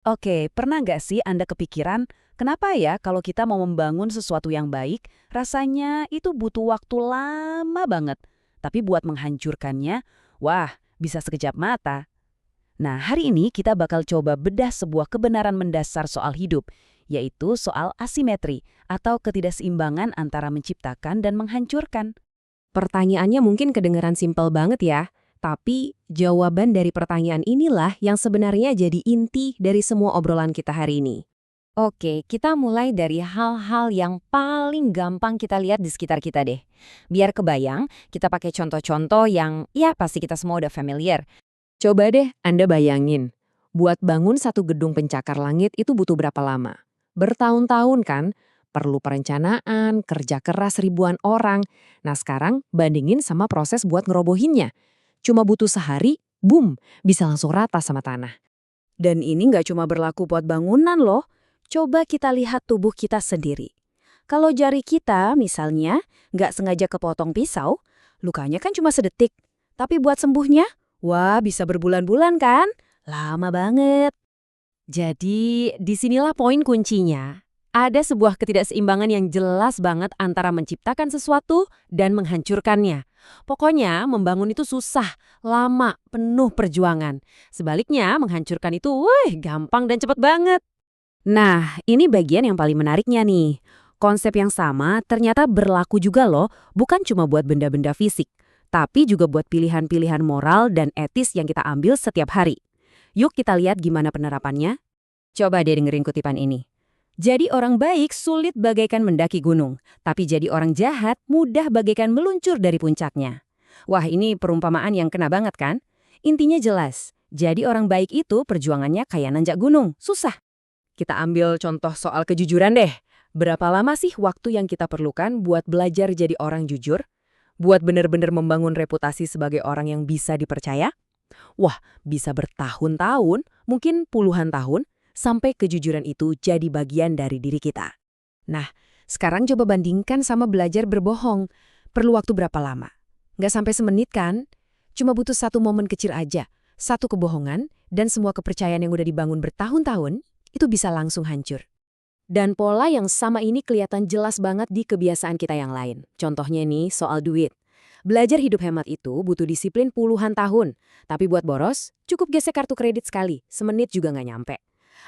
Oke, pernah nggak sih Anda kepikiran, kenapa ya kalau kita mau membangun sesuatu yang baik, rasanya itu butuh waktu lama banget. Tapi buat menghancurkannya, wah, bisa sekejap mata. Nah, hari ini kita bakal coba bedah sebuah kebenaran mendasar soal hidup, yaitu soal asimetri atau ketidakseimbangan antara menciptakan dan menghancurkan. Pertanyaannya mungkin kedengaran simpel banget ya, tapi jawaban dari pertanyaan inilah yang sebenarnya jadi inti dari semua obrolan kita hari ini. Oke, kita mulai dari hal-hal yang paling gampang kita lihat di sekitar kita deh. Biar kebayang, kita pakai contoh-contoh yang ya pasti kita semua udah familiar. Coba deh Anda bayangin, buat bangun satu gedung pencakar langit itu butuh berapa lama? Bertahun-tahun kan? Perlu perencanaan, kerja keras ribuan orang. Nah sekarang bandingin sama proses buat ngerobohinnya. Cuma butuh sehari, boom, bisa langsung rata sama tanah. Dan ini nggak cuma berlaku buat bangunan loh. Coba kita lihat tubuh kita sendiri. Kalau jari kita, misalnya, nggak sengaja kepotong pisau, lukanya kan cuma sedetik. Tapi buat sembuhnya, wah bisa berbulan-bulan kan? Lama banget. Jadi, disinilah poin kuncinya. Ada sebuah ketidakseimbangan yang jelas banget antara menciptakan sesuatu dan menghancurkannya. Pokoknya, membangun itu susah, lama, penuh perjuangan. Sebaliknya, menghancurkan itu, gampang dan cepet banget. Nah, ini bagian yang paling menariknya nih. Konsep yang sama ternyata berlaku juga loh, bukan cuma buat benda-benda fisik, tapi juga buat pilihan-pilihan moral dan etis yang kita ambil setiap hari. Yuk kita lihat gimana penerapannya. Coba deh dengerin kutipan ini. Jadi orang baik sulit bagaikan mendaki gunung, tapi jadi orang jahat mudah bagaikan meluncur dari puncaknya. Wah, ini perumpamaan yang kena banget kan? Intinya jelas, jadi orang baik itu perjuangannya kayak nanjak gunung, susah. Kita ambil contoh soal kejujuran deh. Berapa lama sih waktu yang kita perlukan buat belajar jadi orang jujur? Buat benar-benar membangun reputasi sebagai orang yang bisa dipercaya? Wah, bisa bertahun-tahun, mungkin puluhan tahun, sampai kejujuran itu jadi bagian dari diri kita. Nah, sekarang coba bandingkan sama belajar berbohong. Perlu waktu berapa lama? Nggak sampai semenit kan? Cuma butuh satu momen kecil aja, satu kebohongan, dan semua kepercayaan yang udah dibangun bertahun-tahun, itu bisa langsung hancur. Dan pola yang sama ini kelihatan jelas banget di kebiasaan kita yang lain. Contohnya nih, soal duit. Belajar hidup hemat itu butuh disiplin puluhan tahun. Tapi buat boros, cukup gesek kartu kredit sekali, semenit juga nggak nyampe.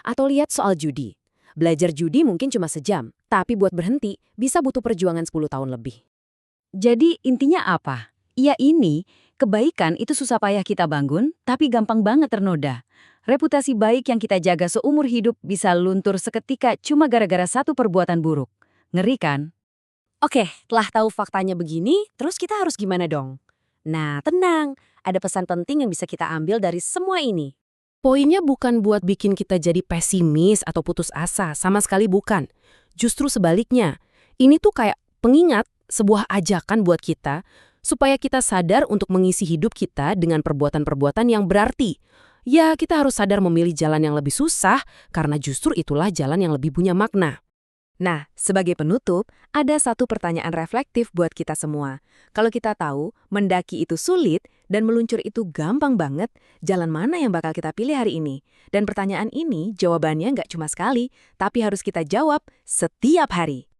Atau lihat soal judi. Belajar judi mungkin cuma sejam, tapi buat berhenti bisa butuh perjuangan 10 tahun lebih. Jadi intinya apa? Ya ini, kebaikan itu susah payah kita bangun, tapi gampang banget ternoda. Reputasi baik yang kita jaga seumur hidup bisa luntur seketika cuma gara-gara satu perbuatan buruk. Ngeri kan? Oke, telah tahu faktanya begini, terus kita harus gimana dong? Nah, tenang. Ada pesan penting yang bisa kita ambil dari semua ini. Poinnya bukan buat bikin kita jadi pesimis atau putus asa, sama sekali bukan. Justru sebaliknya, ini tuh kayak pengingat, sebuah ajakan buat kita, supaya kita sadar untuk mengisi hidup kita dengan perbuatan-perbuatan yang berarti. Ya, kita harus sadar memilih jalan yang lebih susah, karena justru itulah jalan yang lebih punya makna. Nah, sebagai penutup, ada satu pertanyaan reflektif buat kita semua. Kalau kita tahu mendaki itu sulit dan meluncur itu gampang banget, jalan mana yang bakal kita pilih hari ini? Dan pertanyaan ini jawabannya nggak cuma sekali, tapi harus kita jawab setiap hari.